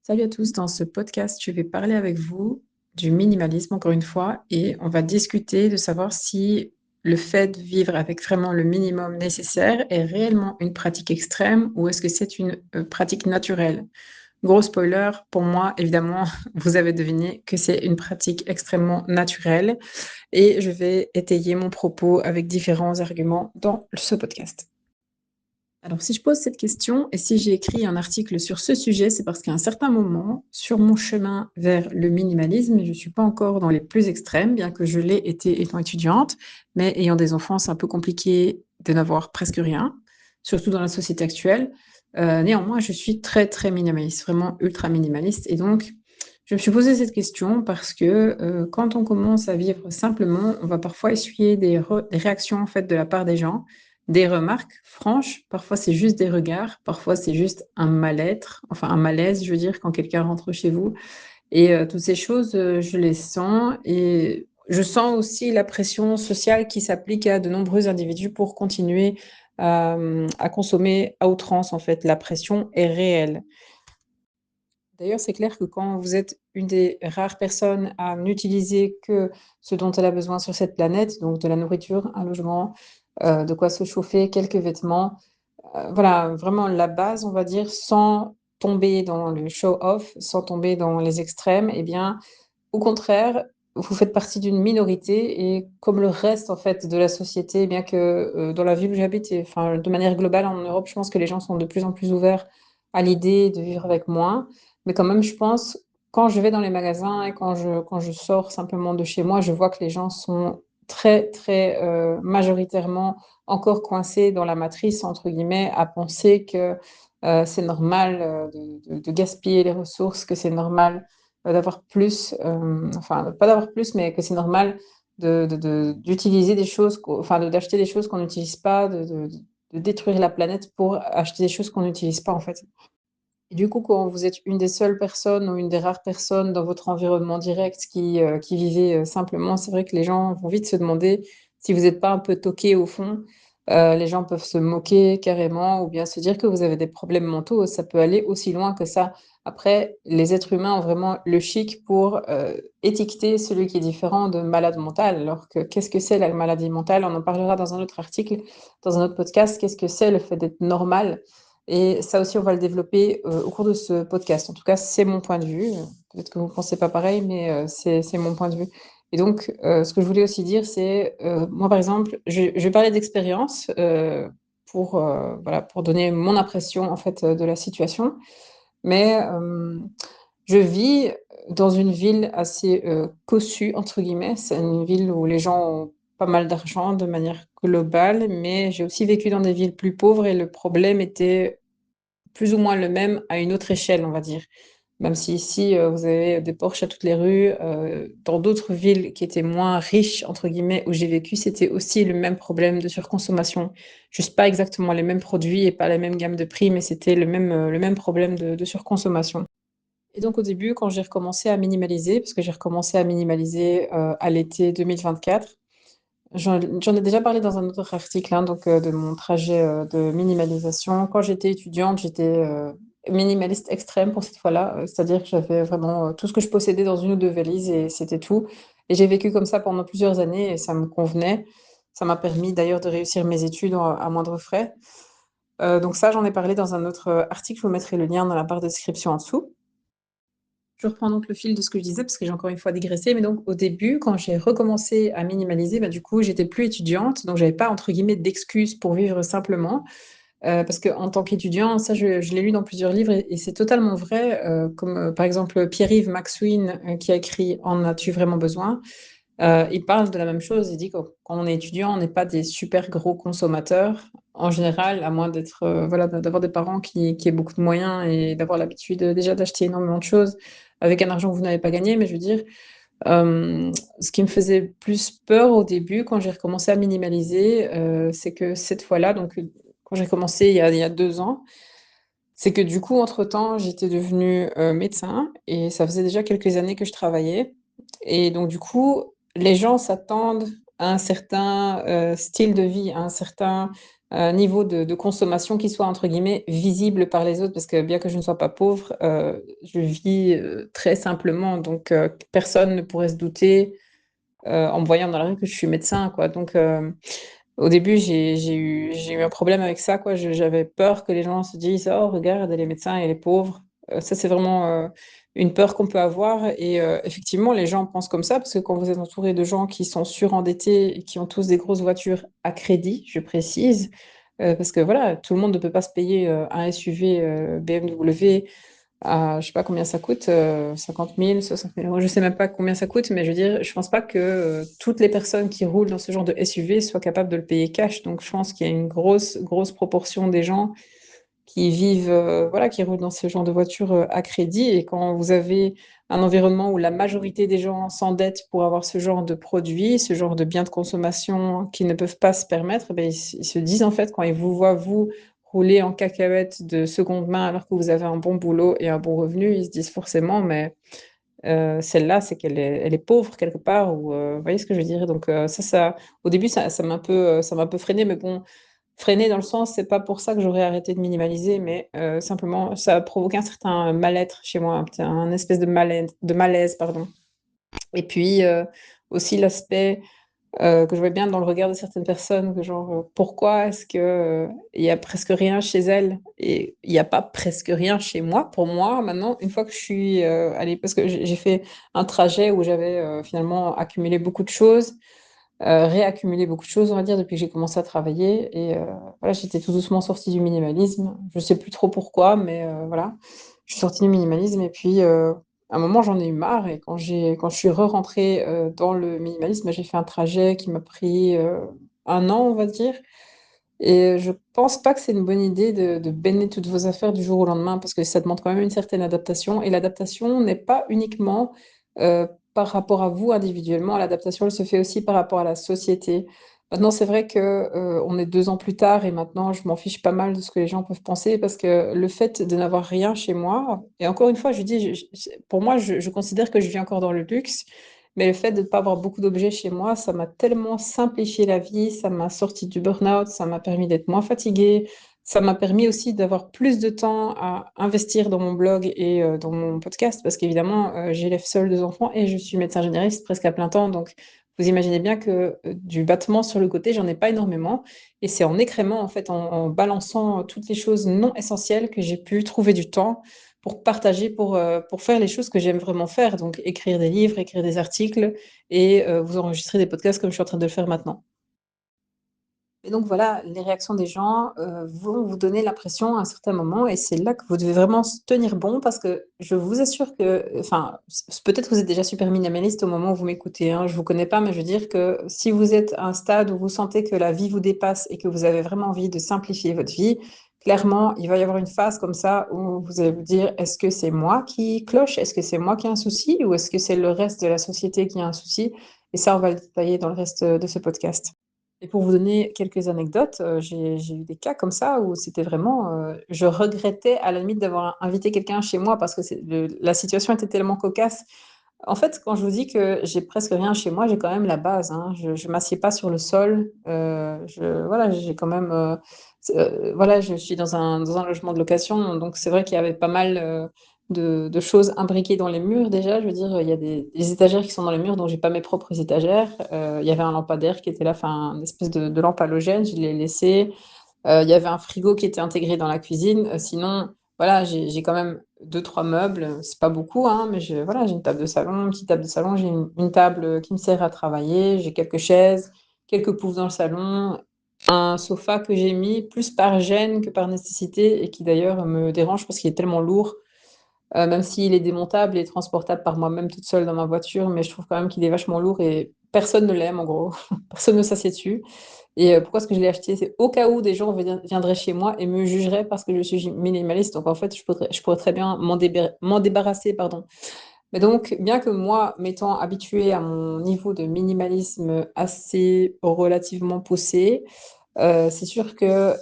Salut à tous, dans ce podcast, je vais parler avec vous du minimalisme encore une fois et on va discuter de savoir si le fait de vivre avec vraiment le minimum nécessaire est réellement une pratique extrême ou est-ce que c'est une pratique naturelle. Gros spoiler, pour moi, évidemment, vous avez deviné que c'est une pratique extrêmement naturelle et je vais étayer mon propos avec différents arguments dans ce podcast. Alors, si je pose cette question et si j'ai écrit un article sur ce sujet, c'est parce qu'à un certain moment, sur mon chemin vers le minimalisme, je ne suis pas encore dans les plus extrêmes, bien que je l'ai été étant étudiante, mais ayant des enfants, c'est un peu compliqué de n'avoir presque rien, surtout dans la société actuelle. Néanmoins, je suis très, très minimaliste, vraiment ultra minimaliste. Et donc, je me suis posé cette question parce que quand on commence à vivre simplement, on va parfois essuyer des réactions en fait de la part des gens, des remarques franches, parfois c'est juste des regards, parfois c'est juste un mal-être, enfin un malaise, je veux dire, quand quelqu'un rentre chez vous. Et toutes ces choses, je les sens et je sens aussi la pression sociale qui s'applique à de nombreux individus pour continuer à consommer à outrance, en fait. La pression est réelle. D'ailleurs, c'est clair que quand vous êtes une des rares personnes à n'utiliser que ce dont elle a besoin sur cette planète, donc de la nourriture, un logement, de quoi se chauffer, quelques vêtements, voilà, vraiment la base, on va dire, sans tomber dans le show-off, sans tomber dans les extrêmes, eh bien, au contraire, vous faites partie d'une minorité et comme le reste, en fait, de la société, bien que, dans la ville où j'habite et enfin, de manière globale en Europe, je pense que les gens sont de plus en plus ouverts à l'idée de vivre avec moins. Mais quand même, je pense, quand je vais dans les magasins et quand je sors simplement de chez moi, je vois que les gens sont très, très, majoritairement encore coincés dans la «matrice» entre guillemets, à penser que, c'est normal, de gaspiller les ressources, que c'est normal d'avoir plus, enfin, pas d'avoir plus, mais que c'est normal d'utiliser des choses enfin, d'acheter des choses qu'on n'utilise pas, de détruire la planète pour acheter des choses qu'on n'utilise pas, en fait. Et du coup, quand vous êtes une des seules personnes ou une des rares personnes dans votre environnement direct qui vivez, simplement, c'est vrai que les gens vont vite se demander si vous n'êtes pas un peu toqué au fond. Les gens peuvent se moquer carrément ou bien se dire que vous avez des problèmes mentaux. Ça peut aller aussi loin que ça. Après, les êtres humains ont vraiment le chic pour, étiqueter celui qui est différent de malade mental. Alors que qu'est-ce que c'est la maladie mentale? On en parlera dans un autre article, dans un autre podcast. Qu'est-ce que c'est le fait d'être normal? Et ça aussi, on va le développer, au cours de ce podcast. En tout cas, c'est mon point de vue, peut-être que vous ne pensez pas pareil, mais c'est mon point de vue. Et donc ce que je voulais aussi dire, c'est, moi, par exemple, je vais parler d'expérience, pour, voilà, pour donner mon impression, en fait, de la situation. Mais je vis dans une ville assez, «cossue» entre guillemets. C'est une ville où les gens ont pas mal d'argent de manière globale, mais j'ai aussi vécu dans des villes plus pauvres et le problème était plus ou moins le même à une autre échelle, on va dire. Même si ici, vous avez des Porsche à toutes les rues, dans d'autres villes qui étaient «moins riches» entre guillemets, où j'ai vécu, c'était aussi le même problème de surconsommation. Juste pas exactement les mêmes produits et pas la même gamme de prix, mais c'était le même problème de surconsommation. Et donc au début, quand j'ai recommencé à minimaliser, parce que j'ai recommencé à minimaliser, à l'été 2024, j'en ai déjà parlé dans un autre article, hein, donc de mon trajet, de minimalisation. Quand j'étais étudiante, j'étais, minimaliste extrême pour cette fois-là, c'est-à-dire que j'avais vraiment, tout ce que je possédais dans une ou 2 valises et c'était tout. Et j'ai vécu comme ça pendant plusieurs années et ça me convenait. Ça m'a permis d'ailleurs de réussir mes études à moindres frais. Donc ça, j'en ai parlé dans un autre, article, je vous mettrai le lien dans la barre de description en dessous. Je reprends donc le fil de ce que je disais parce que j'ai encore une fois digressé, mais donc au début, quand j'ai recommencé à minimaliser, bah, du coup, j'étais plus étudiante, donc j'avais pas entre guillemets «d'excuses» pour vivre simplement. Parce qu'en tant qu'étudiant, ça je l'ai lu dans plusieurs livres et c'est totalement vrai, comme, par exemple, Pierre-Yves McSween, qui a écrit «En as-tu vraiment besoin?». Il parle de la même chose, il dit que quand on est étudiant, on n'est pas des super gros consommateurs, en général, à moins d'être, voilà, d'avoir des parents qui aient beaucoup de moyens et d'avoir l'habitude, déjà d'acheter énormément de choses avec un argent que vous n'avez pas gagné. Mais je veux dire, ce qui me faisait plus peur au début quand j'ai recommencé à minimaliser, c'est que cette fois-là, donc, quand j'ai commencé il y a 2 ans, c'est que du coup, entre-temps, j'étais devenue, médecin et ça faisait déjà quelques années que je travaillais et donc du coup, les gens s'attendent à un certain, style de vie, à un certain un niveau de consommation qui soit entre guillemets «visible» par les autres parce que bien que je ne sois pas pauvre, je vis, très simplement donc personne ne pourrait se douter, en me voyant dans la rue que je suis médecin quoi donc au début j'ai eu un problème avec ça quoi, je j'avais peur que les gens se disent: «Oh regarde elle est médecin et elle est pauvre». Ça c'est vraiment, une peur qu'on peut avoir et effectivement les gens pensent comme ça parce que quand vous êtes entouré de gens qui sont surendettés et qui ont tous des grosses voitures à crédit, je précise, parce que voilà, tout le monde ne peut pas se payer, un SUV, BMW je sais pas combien ça coûte, 50 000, 60 000 €, je sais même pas combien ça coûte, mais je veux dire, je pense pas que, toutes les personnes qui roulent dans ce genre de SUV soient capables de le payer cash. Donc je pense qu'il y a une grosse, grosse proportion des gens qui vivent, voilà, qui roulent dans ce genre de voiture, à crédit et quand vous avez un environnement où la majorité des gens s'endettent pour avoir ce genre de produits, ce genre de biens de consommation qu'ils ne peuvent pas se permettre, eh beh, ils se disent, en fait, quand ils vous voient, vous, rouler en cacahuète de seconde main alors que vous avez un bon boulot et un bon revenu, ils se disent forcément: «Mais celle-là, c'est qu'elle est pauvre quelque part» ou vous voyez ce que je veux dire? Donc ça au début, ça m'a un peu freinée mais bon, freiner dans le sens, c'est pas pour ça que j'aurais arrêté de minimaliser, mais simplement, ça a provoqué un certain mal-être chez moi, un espèce de malaise, pardon. Et puis, aussi l'aspect, que je vois bien dans le regard de certaines personnes que genre, pourquoi est-ce que, il y a presque rien chez elles et il y a pas presque rien chez moi? Pour moi, maintenant, une fois que je suis, allée parce que j'ai fait un trajet où j'avais, finalement accumulé beaucoup de choses, réaccumulé beaucoup de choses, on va dire, depuis que j'ai commencé à travailler et voilà, j'étais tout doucement sortie du minimalisme. Je sais plus trop pourquoi, mais voilà. Je suis sortie du minimalisme et puis, à un moment, j'en ai eu marre et quand je suis re-rentrée, dans le minimalisme, j'ai fait un trajet qui m'a pris, 1 an, on va dire et je pense pas que c'est une bonne idée de bénir toutes vos affaires du jour au lendemain parce que ça demande quand même une certaine adaptation et l'adaptation n'est pas uniquement, par rapport à vous individuellement. L'adaptation, elle se fait aussi par rapport à la société. Maintenant, c'est vrai que, on est 2 ans plus tard et maintenant je m'en fiche pas mal de ce que les gens peuvent penser parce que le fait de n'avoir rien chez moi et encore une fois, je dis, je pour moi, je considère que je vis encore dans le luxe mais le fait de ne pas avoir beaucoup d'objets chez moi, ça m'a tellement simplifié la vie, ça m'a sorti du burn-out, ça m'a permis d'être moins fatiguée, ça m'a permis aussi d'avoir plus de temps à investir dans mon blog et dans mon podcast parce qu'évidemment, j'élève seule 2 enfants et je suis médecin généraliste presque à plein temps donc vous imaginez bien que, du battement sur le côté, j'en ai pas énormément et c'est en écrémant, en fait, en balançant, toutes les choses non essentielles que j'ai pu trouver du temps pour partager, pour faire les choses que j'aime vraiment faire, donc écrire des livres, écrire des articles et vous enregistrer des podcasts comme je suis en train de le faire maintenant. Et donc voilà, les réactions des gens, vont vous donner l'impression à un certain moment et c'est là que vous devez vraiment s tenir bon parce que je vous assure que enfin, peut-être que vous êtes déjà super minimaliste au moment où vous m'écoutez, hein, je vous connais pas, mais je veux dire que si vous êtes à un stade où vous sentez que la vie vous dépasse et que vous avez vraiment envie de simplifier votre vie, clairement, il va y avoir une phase comme ça où vous allez vous dire: «Est-ce que c'est moi qui cloche? Est-ce que c'est moi qui ai un souci ou est-ce que c'est le reste de la société qui a un souci?» et ça, on va le détailler dans le reste, de ce podcast. Et pour vous donner quelques anecdotes, j'ai eu des cas comme ça où c'était vraiment, je regrettais à la limite d'avoir invité quelqu'un chez moi parce que c'est le la situation était tellement cocasse. En fait, quand je vous dis que j'ai presque rien chez moi, j'ai quand même la base, hein. Je m'assieds pas sur le sol, je voilà, j'ai quand même, voilà, je suis dans un logement de location, donc c'est vrai qu'il y avait pas mal, de choses imbriquées dans les murs déjà. Je veux dire, il y a des étagères qui sont dans les murs, donc j'ai pas mes propres étagères. Il y avait un lampadaire qui était là, enfin, une espèce de lampe halogène, je l'ai laissé. Il y avait un frigo qui était intégré dans la cuisine, sinon, voilà, j'ai quand même deux trois meubles, c'est pas beaucoup, hein, mais voilà, j'ai une table de salon, une petite table de salon, j'ai une table, qui me sert à travailler, j'ai quelques chaises, quelques poufs dans le salon, un sofa que j'ai mis plus par gêne que par nécessité et qui d'ailleurs me dérange parce qu'il est tellement lourd, même s'il est démontable et transportable par moi-même toute seule dans ma voiture, mais je trouve quand même qu'il est vachement lourd et personne ne l'aime en gros, personne ne s'assied dessus. Et pourquoi est-ce que je l'ai acheté? C'est au cas où des gens viendraient chez moi et me jugeraient parce que je suis minimaliste, donc en fait, je pourrais très bien m'en débarrasser, pardon. Mais donc, bien que moi, m'étant habituée à mon niveau de minimalisme assez relativement poussé, c'est sûr que,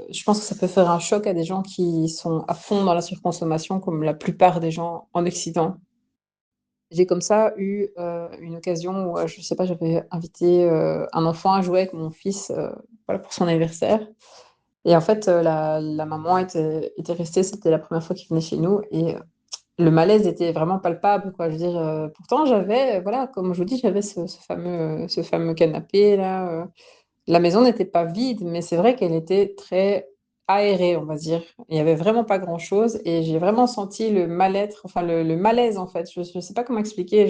je pense que ça peut faire un choc à des gens qui sont à fond dans la surconsommation comme la plupart des gens en occident. J'ai comme ça eu une occasion où, je sais pas, j'avais invité un enfant à jouer avec mon fils voilà, pour son anniversaire. Et en fait, la maman était restée, c'était la première fois qu'il venait chez nous. Et le malaise était vraiment palpable, quoi. Je veux dire, pourtant, j'avais, voilà, comme je vous dis, j'avais ce fameux canapé là. La maison n'était pas vide, mais c'est vrai qu'elle était très aérée, on va dire. Il y avait vraiment pas grand-chose et j'ai vraiment senti le mal-être, enfin le malaise en fait. Je sais pas comment expliquer.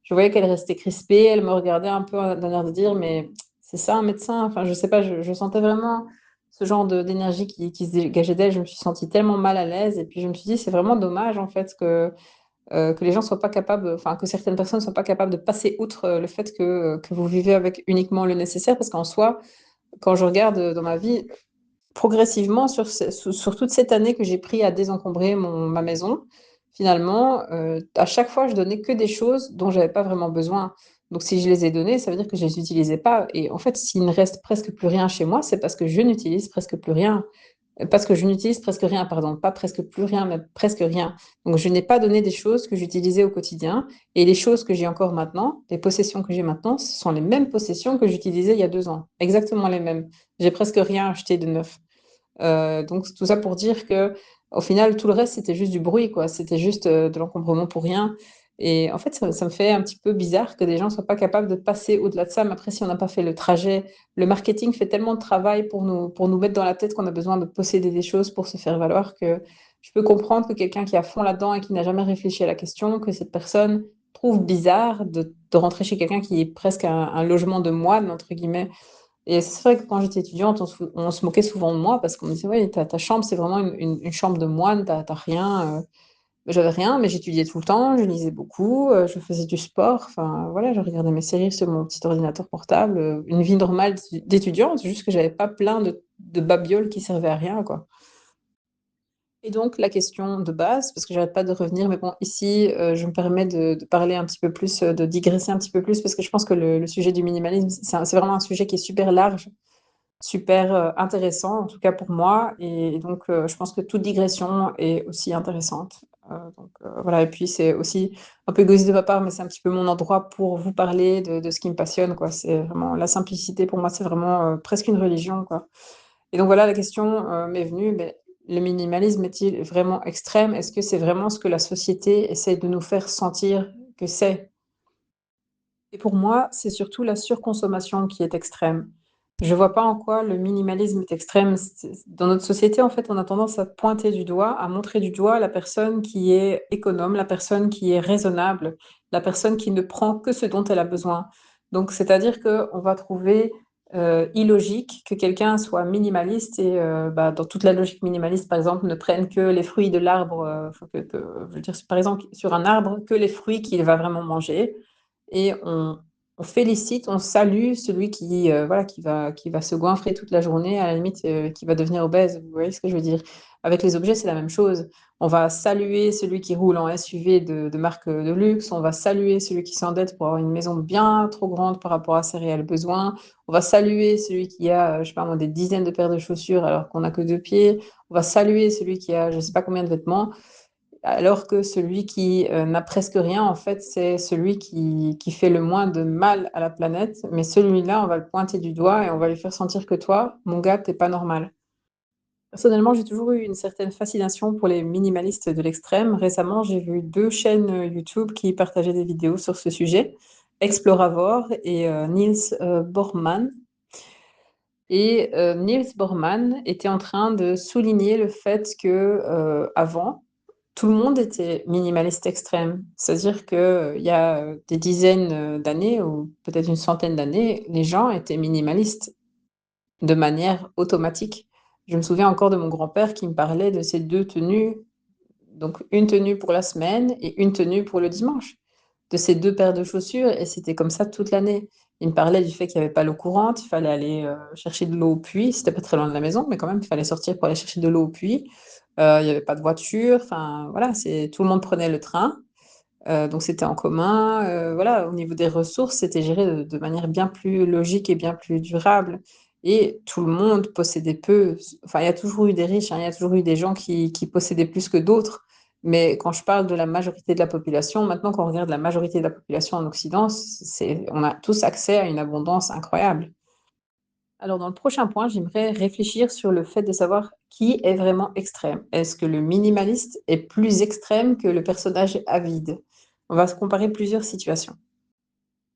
Je voyais qu'elle restait crispée, elle me regardait un peu d'un air de dire, mais c'est ça un médecin? Enfin, je sais pas, je sentais vraiment ce genre d'énergie qui se dégageait d'elle. Je me suis sentie tellement mal à l'aise et puis je me suis dit, c'est vraiment dommage en fait que les gens soient pas capables, enfin que certaines personnes soient pas capables de passer outre le fait que vous vivez avec uniquement le nécessaire, parce qu'en soi, quand je regarde dans ma vie, progressivement, sur toute cette année que j'ai pris à désencombrer ma maison, finalement, à chaque fois, je donnais que des choses dont j'avais pas vraiment besoin. Donc, si je les ai données, ça veut dire que je les utilisais pas. Et en fait, s'il ne reste presque plus rien chez moi, c'est parce que je n'utilise presque plus rien. Parce que je n'utilise presque rien, pardon, pas presque plus rien, mais presque rien. Donc, je n'ai pas donné des choses que j'utilisais au quotidien. Et les choses que j'ai encore maintenant, les possessions que j'ai maintenant, ce sont les mêmes possessions que j'utilisais il y a 2 ans. Exactement les mêmes. J'ai presque rien acheté de neuf. Donc, tout ça pour dire que, au final, tout le reste, c'était juste du bruit, quoi. C'était juste de l'encombrement pour rien. Et en fait, ça me fait un petit peu bizarre que des gens ne soient pas capables de passer au-delà de ça. Mais après, si on n'a pas fait le trajet, le marketing fait tellement de travail pour nous mettre dans la tête qu'on a besoin de posséder des choses pour se faire valoir, que je peux comprendre que quelqu'un qui est à fond là-dedans et qui n'a jamais réfléchi à la question, que cette personne trouve bizarre de rentrer chez quelqu'un qui est presque un logement de moine, entre guillemets. Et c'est vrai que quand j'étais étudiante, on se moquait souvent de moi parce qu'on me disait: «Ouais, ta chambre, c'est vraiment une chambre de moine, tu rien». J'avais rien, mais j'étudiais tout le temps, je lisais beaucoup, je faisais du sport, enfin voilà, je regardais mes séries sur mon petit ordinateur portable, une vie normale d'étudiante, juste que j'avais pas plein de babioles qui servaient à rien, quoi. Et donc la question de base, parce que j'arrête pas de revenir, mais bon, ici, je me permets de parler un petit peu plus, de digresser un petit peu plus parce que je pense que le sujet du minimalisme, c'est vraiment un sujet qui est super large, super, intéressant, en tout cas pour moi. Et donc je pense que toute digression est aussi intéressante. Voilà. Et puis c'est aussi un peu égoïste de ma part, mais c'est un petit peu mon endroit pour vous parler de ce qui me passionne, quoi. C'est vraiment la simplicité pour moi, c'est vraiment, presque une religion, quoi. Et donc voilà, la question, m'est venue, beh, le minimalisme est-il vraiment extrême? Est-ce que c'est vraiment ce que la société essaie de nous faire sentir que c'est? Et pour moi, c'est surtout la surconsommation qui est extrême. Je vois pas en quoi le minimalisme est extrême. Dans notre société, en fait, on a tendance à pointer du doigt, à montrer du doigt la personne qui est économe, la personne qui est raisonnable, la personne qui ne prend que ce dont elle a besoin. Donc c'est-à-dire qu'on va trouver, illogique que quelqu'un soit minimaliste et bah, dans toute la logique minimaliste, par exemple, ne prenne que les fruits de l'arbre, enfin que je veux dire, par exemple, sur un arbre, que les fruits qu'il va vraiment manger. Et on félicite, on salue celui qui, voilà, qui va se goinfrer toute la journée, à la limite, qui va devenir obèse. Vous voyez ce que je veux dire? Avec les objets, c'est la même chose. On va saluer celui qui roule en SUV de marque, de luxe, on va saluer celui qui s'endette pour avoir une maison bien trop grande par rapport à ses réels besoins. On va saluer celui qui a, je sais pas moi, des dizaines de paires de chaussures alors qu'on n'a que 2 pieds. On va saluer celui qui a je sais pas combien de vêtements. Alors que celui qui, n'a presque rien, en fait, c'est celui qui fait le moins de mal à la planète, mais celui-là, on va le pointer du doigt et on va lui faire sentir que toi, mon gars, tu pas normal. Personnellement, j'ai toujours eu une certaine fascination pour les minimalistes de l'extrême. Récemment, j'ai vu 2 chaînes, YouTube qui partageaient des vidéos sur ce sujet, Exploravor et Niels, Bohrmann. Et Niels Bohrmann était en train de souligner le fait que, avant, tout le monde était minimaliste extrême. C'est-à-dire qu'il y a, des dizaines, d'années ou peut-être une centaine d'années, les gens étaient minimalistes de manière automatique. Je me souviens encore de mon grand-père qui me parlait de ces 2 tenues, donc une tenue pour la semaine et une tenue pour le dimanche, de ces 2 paires de chaussures, et c'était comme ça toute l'année. Il me parlait du fait qu'il y avait pas l'eau courante, il fallait aller, chercher de l'eau au puits, c'était pas très loin de la maison, mais quand même, il fallait sortir pour aller chercher de l'eau au puits. Il y avait pas de voiture, enfin voilà, c'est tout le monde prenait le train, donc c'était en commun, voilà, au niveau des ressources, c'était géré de manière bien plus logique et bien plus durable, et tout le monde possédait peu. Enfin, il y a toujours eu des riches, hein, il y a toujours eu des gens qui possédaient plus que d'autres, Mais quand je parle de la majorité de la population, maintenant qu'on regarde la majorité de la population en Occident, on a tous accès à une abondance incroyable. Alors, dans le prochain point, j'aimerais réfléchir sur le fait de savoir qui est vraiment extrême. Est-ce que le minimaliste est plus extrême que le personnage avide? On va se comparer plusieurs situations.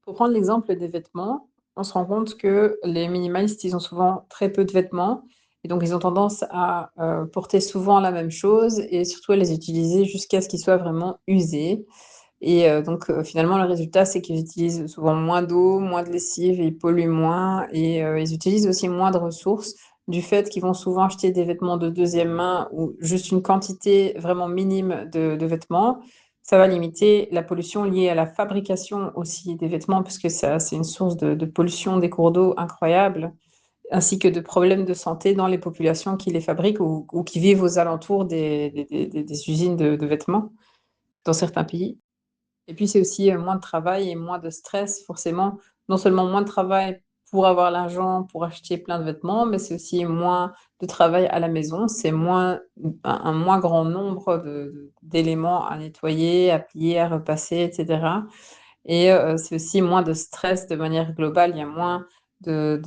Pour prendre l'exemple des vêtements, on se rend compte que les minimalistes, ils ont souvent très peu de vêtements et donc ils ont tendance à porter souvent la même chose et surtout à les utiliser jusqu'à ce qu'ils soient vraiment usés. Et donc finalement, le résultat, c'est qu'ils utilisent souvent moins d'eau, moins de lessive, ils polluent moins et ils utilisent aussi moins de ressources du fait qu'ils vont souvent acheter des vêtements de deuxième main ou juste une quantité vraiment minime de vêtements. Ça va limiter la pollution liée à la fabrication aussi des vêtements puisque ça, c'est une source de pollution des cours d'eau incroyable, ainsi que de problèmes de santé dans les populations qui les fabriquent ou qui vivent aux alentours des usines de vêtements dans certains pays. Et puis, c'est aussi, moins de travail et moins de stress forcément. Non seulement moins de travail pour avoir l'argent pour acheter plein de vêtements, mais c'est aussi moins de travail à la maison. C'est moins un moins grand nombre d'éléments à nettoyer, à plier, à repasser et cetera et c'est aussi moins de stress de manière globale. Il y a moins de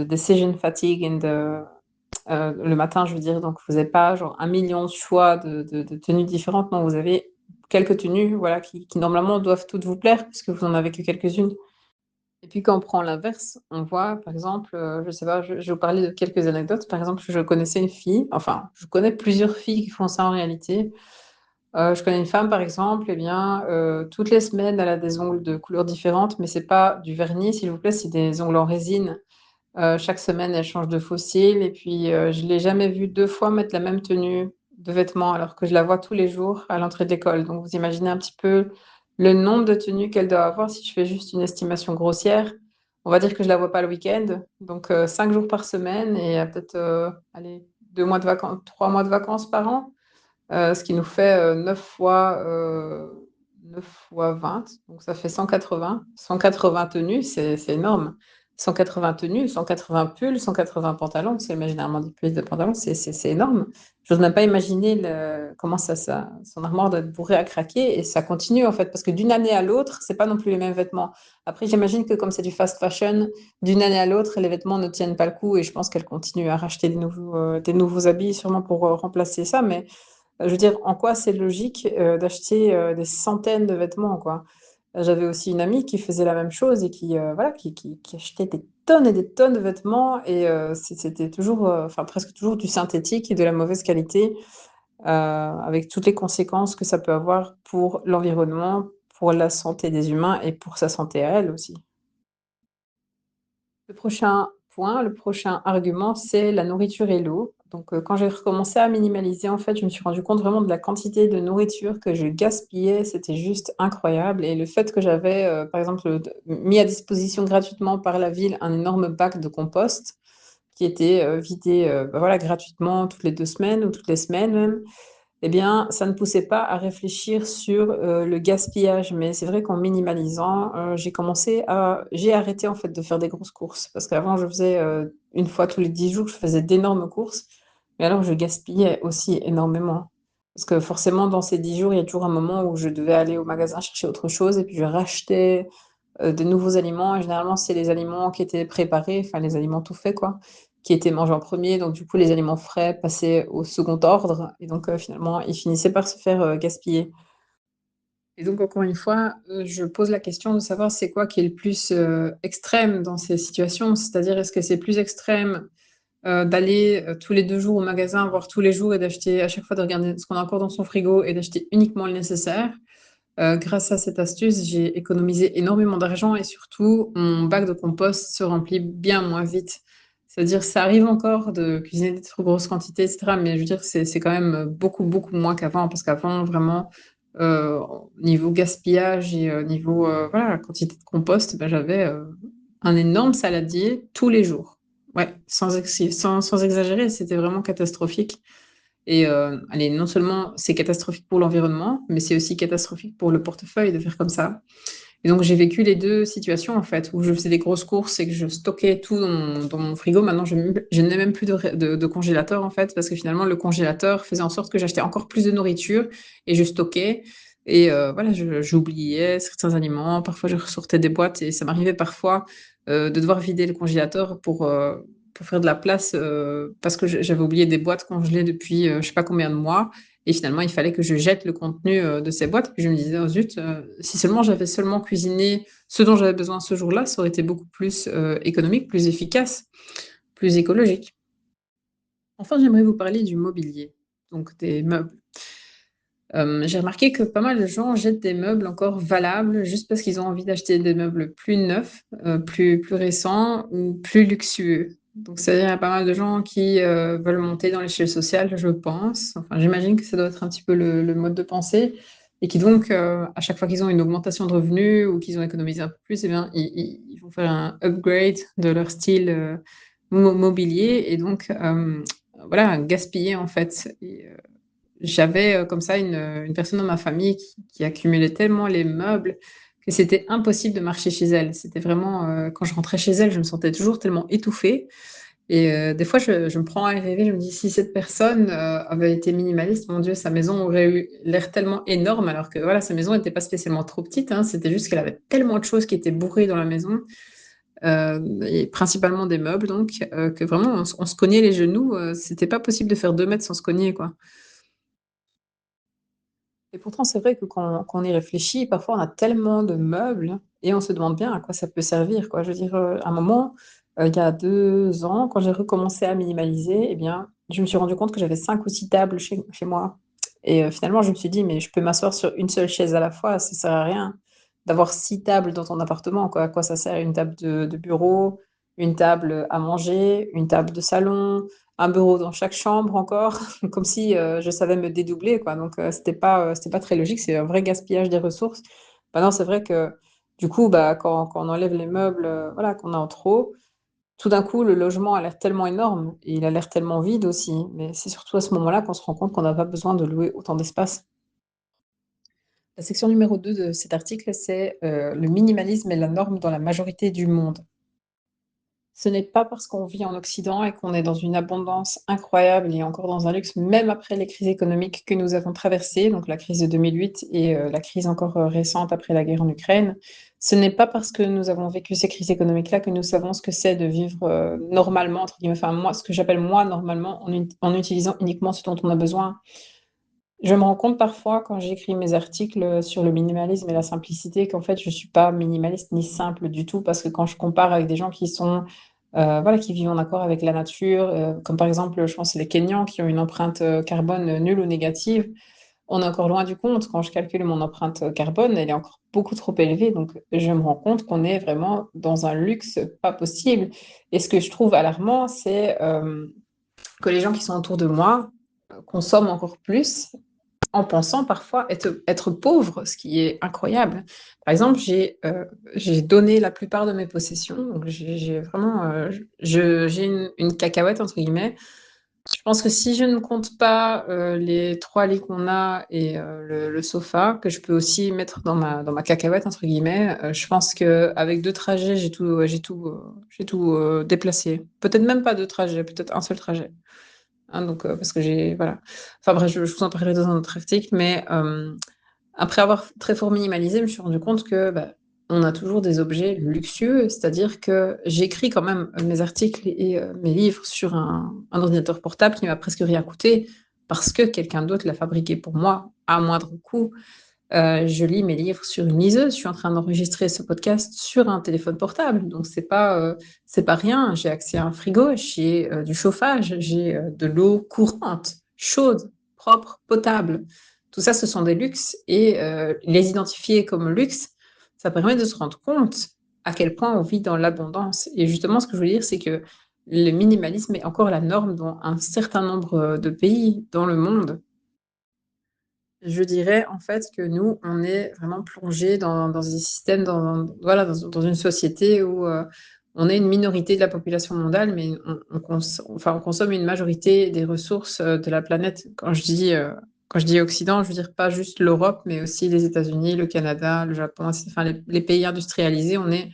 decision fatigue le matin, je veux dire, donc vous n'avez pas genre 1 million de choix de tenues différentes. Non, vous avez quelques tenues, voilà, qui normalement doivent toutes vous plaire puisque vous en avez que quelques-unes. Et puis quand on prend l'inverse, on voit par exemple, je sais pas, je vais vous parler de quelques anecdotes. Par exemple, je connaissais une fille, enfin, je connais plusieurs filles qui font ça en réalité. Je connais une femme par exemple, eh bien, toutes les semaines, elle a des ongles de couleurs différentes, mais c'est pas du vernis, s'il vous plaît, c'est des ongles en résine. Chaque semaine, elle change de fossile et puis, je l'ai jamais vue 2 fois mettre la même tenue de vêtements alors que je la vois tous les jours à l'entrée de l'école. Donc vous imaginez un petit peu le nombre de tenues qu'elle doit avoir si je fais juste une estimation grossière. On va dire que je la vois pas le week-end, donc 5 jours par semaine et peut-être, allez 2 mois de vacances, 3 mois de vacances par an. Ce qui nous fait 9 fois 20, donc ça fait 180. 180 tenues, c'est énorme. 180 tenues, 180 pulls, 180 pantalons, parce qu'elle généralement des pulls de pantalons, c'est énorme. Je n'ose même pas imaginer comment son armoire doit être bourrée à craquer et ça continue en fait, parce que d'une année à l'autre, c'est pas non plus les mêmes vêtements. Après, j'imagine que comme c'est du fast fashion, d'une année à l'autre, les vêtements ne tiennent pas le coup et je pense qu'elle continue à racheter des nouveaux habits sûrement pour remplacer ça, mais je veux dire, en quoi c'est logique, d'acheter, des centaines de vêtements, quoi? J'avais aussi une amie qui faisait la même chose et qui, voilà, qui achetait des tonnes et des tonnes de vêtements et c'était toujours, enfin presque toujours du synthétique et de la mauvaise qualité, avec toutes les conséquences que ça peut avoir pour l'environnement, pour la santé des humains et pour sa santé à elle aussi. Le prochain point, le prochain argument, c'est la nourriture et l'eau. Donc, quand j'ai recommencé à minimaliser, en fait, je me suis rendu compte vraiment de la quantité de nourriture que je gaspillais, c'était juste incroyable et le fait que j'avais, par exemple, mis à disposition gratuitement par la ville un énorme bac de compost qui était, vidé, bah, voilà, gratuitement toutes les 2 semaines ou toutes les semaines même. Eh bien, ça ne poussait pas à réfléchir sur, le gaspillage, mais c'est vrai qu'en minimalisant, j'ai arrêté en fait de faire des grosses courses parce qu'avant je faisais, 1 fois tous les 10 jours, je faisais d'énormes courses, mais alors je gaspillais aussi énormément. Parce que forcément dans ces 10 jours, il y a toujours un moment où je devais aller au magasin chercher autre chose et puis je rachetais, de nouveaux aliments et généralement c'est les aliments qui étaient préparés, enfin les aliments tout faits quoi, qui étaient mangés en premier. Donc du coup les aliments frais passaient au second ordre et donc finalement ils finissaient par se faire, gaspiller. Et donc encore une fois, je pose la question de savoir c'est quoi qui est le plus, extrême dans ces situations? C'est-à-dire est-ce que c'est plus extrême, d'aller, tous les 2 jours au magasin, voire tous les jours et d'acheter à chaque fois de regarder ce qu'on a encore dans son frigo et d'acheter uniquement le nécessaire? Grâce à cette astuce, j'ai économisé énormément d'argent et surtout mon bac de compost se remplit bien moins vite. C'est-à-dire ça arrive encore de cuisiner des trop grosses quantités et cetera, mais je veux dire c'est quand même, beaucoup, beaucoup moins qu'avant parce qu'avant vraiment, niveau gaspillage et niveau, voilà, quantité de compost, bah, j'avais, un énorme saladier tous les jours. Ouais, sans exagérer, c'était vraiment catastrophique. Et allez, non seulement c'est catastrophique pour l'environnement, mais c'est aussi catastrophique pour le portefeuille de faire comme ça. Et donc j'ai vécu les 2 situations, en fait, où je faisais des grosses courses et que je stockais tout dans mon frigo. Maintenant, je n'ai même plus de congélateur, en fait, parce que finalement, le congélateur faisait en sorte que j'achetais encore plus de nourriture et je stockais et voilà, je j'oubliais certains aliments. Parfois, je ressortais des boîtes et ça m'arrivait parfois, de devoir vider le congélateur pour faire de la place, parce que j'avais oublié des boîtes congelées depuis, je sais pas combien de mois et finalement, il fallait que je jette le contenu, de ces boîtes. Puis je me disais: «Oh zut, si seulement j'avais seulement cuisiné ce dont j'avais besoin ce jour-là, ça aurait été beaucoup plus, économique, plus efficace, plus écologique». Enfin, j'aimerais vous parler du mobilier, donc des meubles. J'ai remarqué que pas mal de gens jettent des meubles encore valables juste parce qu'ils ont envie d'acheter des meubles plus neufs, plus récents ou plus luxueux. Donc c'est-à-dire, il y a pas mal de gens qui, veulent monter dans l'échelle sociale, je pense. Enfin, j'imagine que ça doit être un petit peu le mode de pensée et qui donc, à chaque fois qu'ils ont une augmentation de revenus ou qu'ils ont économisé un peu plus, eh bien, ils vont faire un upgrade de leur style, mobilier et donc, voilà, gaspiller en fait et j'avais, comme ça une personne dans ma famille qui accumulait tellement les meubles que c'était impossible de marcher chez elle. C'était vraiment, quand je rentrais chez elle, je me sentais toujours tellement étouffée et des fois je me prends à rêver, je me dis: «Si cette personne, avait été minimaliste, mon Dieu, sa maison aurait eu l'air tellement énorme», alors que voilà, sa maison n'était pas spécialement trop petite, hein, c'était juste qu'elle avait tellement de choses qui étaient bourrées dans la maison, et principalement des meubles donc, que vraiment on se cognait les genoux, c'était pas possible de faire 2 mètres sans se cogner, quoi. Et pourtant, c'est vrai que quand on y réfléchit, parfois on a tellement de meubles et on se demande bien à quoi ça peut servir, quoi. Je veux dire, à un moment, il y a 2 ans, quand j'ai recommencé à minimaliser et bien, je me suis rendu compte que j'avais 5 ou 6 tables chez moi et finalement, je me suis dit: «Mais je peux m'asseoir sur une seule chaise à la fois, ça sert à rien d'avoir 6 tables dans ton appartement, quoi. À quoi ça sert une table de bureau, une table, à manger, une table de salon, un bureau dans chaque chambre encore?» Comme si, je savais me dédoubler quoi, donc c'était pas très logique, c'est un vrai gaspillage des ressources. Maintenant c'est vrai que, du coup, bah, quand on enlève les meubles, voilà, qu'on a en trop, tout d'un coup le logement a l'air tellement énorme et il a l'air tellement vide aussi, mais c'est surtout à ce moment-là qu'on se rend compte qu'on n'a pas besoin de louer autant d'espace. La section numéro 2 de cet article, c'est, «Le minimalisme est la norme dans la majorité du monde». Ce n'est pas parce qu'on vit en Occident et qu'on est dans une abondance incroyable et encore dans un luxe, même après les crises économiques que nous avons traversées, donc la crise de 2008 et la crise encore, récente après la guerre en Ukraine. Ce n'est pas parce que nous avons vécu ces crises économiques-là que nous savons ce que c'est de vivre, «normalement» entre guillemets, enfin moi, ce que j'appelle moi normalement en utilisant uniquement ce dont on a besoin. Je me rends compte parfois quand j'écris mes articles, sur le minimalisme et la simplicité qu'en fait je suis pas minimaliste ni simple du tout parce que quand je compare avec des gens qui sont, voilà, qui vivent en accord avec la nature, comme par exemple, je pense les Kenyans qui ont une empreinte, carbone, nulle ou négative. On est encore loin du compte. Quand je calcule mon empreinte, carbone, elle est encore beaucoup trop élevée donc je me rends compte qu'on est vraiment dans un luxe pas possible et ce que je trouve alarmant, c'est, que les gens qui sont autour de moi, consomment encore plus en pensant parfois être pauvre, ce qui est incroyable. Par exemple, j'ai donné la plupart de mes possessions, donc j'ai vraiment, j'ai une «cacahuète» entre guillemets. Je pense que si je ne compte pas, les 3 lits qu'on a et le sofa que je peux aussi mettre dans ma «cacahuète» entre guillemets, je pense qu'avec 2 trajets, j'ai tout déplacé. Peut-être même pas 2 trajets, peut-être un seul trajet. Hein, donc parce que j'ai voilà. Enfin bref, je vous en parlerai dans un autre article, mais après avoir très fort minimalisé, je me suis rendu compte que, bah, on a toujours des objets luxueux. C'est-à-dire que j'écris quand même, mes articles et mes livres sur un ordinateur portable qui m'a presque rien coûté, parce que quelqu'un d'autre l'a fabriqué pour moi à moindre coût. Je lis mes livres sur une liseuse, je suis en train d'enregistrer ce podcast sur un téléphone portable, donc c'est pas rien. J'ai accès à un frigo, j'ai, du chauffage, j'ai, de l'eau courante, chaude, propre, potable. Tout ça, ce sont des luxes et les identifier comme luxe, ça permet de se rendre compte à quel point on vit dans l'abondance et justement, ce que je veux dire, c'est que le minimalisme est encore la norme dans un certain nombre, de pays dans le monde. Je dirais en fait que nous, on est vraiment plongés dans des systèmes, voilà, dans une société où, on est une minorité de la population mondiale, mais on consomme une majorité des ressources, de la planète. quand je dis Occident, je veux dire pas juste l'Europe, mais aussi les États-Unis, le Canada, le Japon, enfin les pays industrialisés, on n'est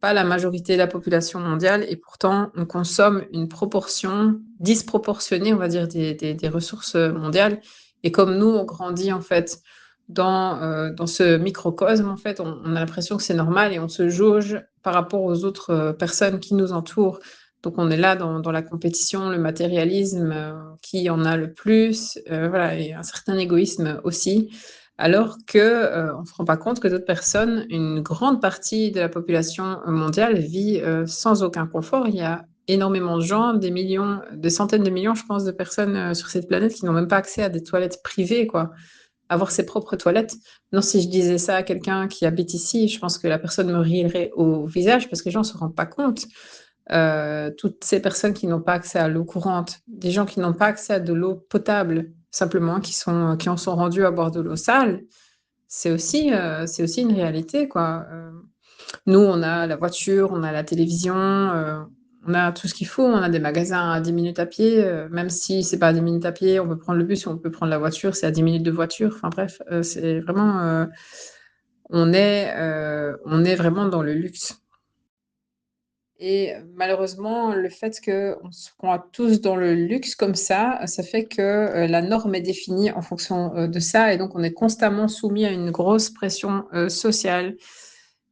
pas la majorité de la population mondiale et pourtant on consomme une proportion disproportionnée, on va dire, des ressources mondiales. Et comme nous, on grandit en fait dans ce microcosme, en fait, on a l'impression que c'est normal et on se jauge par rapport aux autres personnes qui nous entourent. Donc on est là dans la compétition, le matérialisme, qui en a le plus, voilà, et un certain égoïsme aussi. Alors que, on ne se rend pas compte que d'autres personnes, une grande partie de la population mondiale vit sans aucun confort. Il y a énormément de gens, des millions, des centaines de millions, je pense, de personnes sur cette planète qui n'ont même pas accès à des toilettes privées, quoi. Avoir ses propres toilettes. Non, si je disais ça à quelqu'un qui habite ici, je pense que la personne me rirait au visage parce que les gens ne se rendent pas compte. Toutes ces personnes qui n'ont pas accès à l'eau courante, des gens qui n'ont pas accès à de l'eau potable, simplement qui en sont rendus à boire de l'eau sale, c'est aussi une réalité, quoi. Nous, on a la voiture, on a la télévision, on a tout ce qu'il faut, on a des magasins à 10 minutes à pied, même si c'est pas à 10 minutes à pied, on peut prendre le bus ou on peut prendre la voiture, c'est à 10 minutes de voiture. Enfin bref, c'est vraiment, on est vraiment dans le luxe. Et malheureusement, le fait qu'on soit tous dans le luxe comme ça fait que la norme est définie en fonction de ça. Et donc, on est constamment soumis à une grosse pression sociale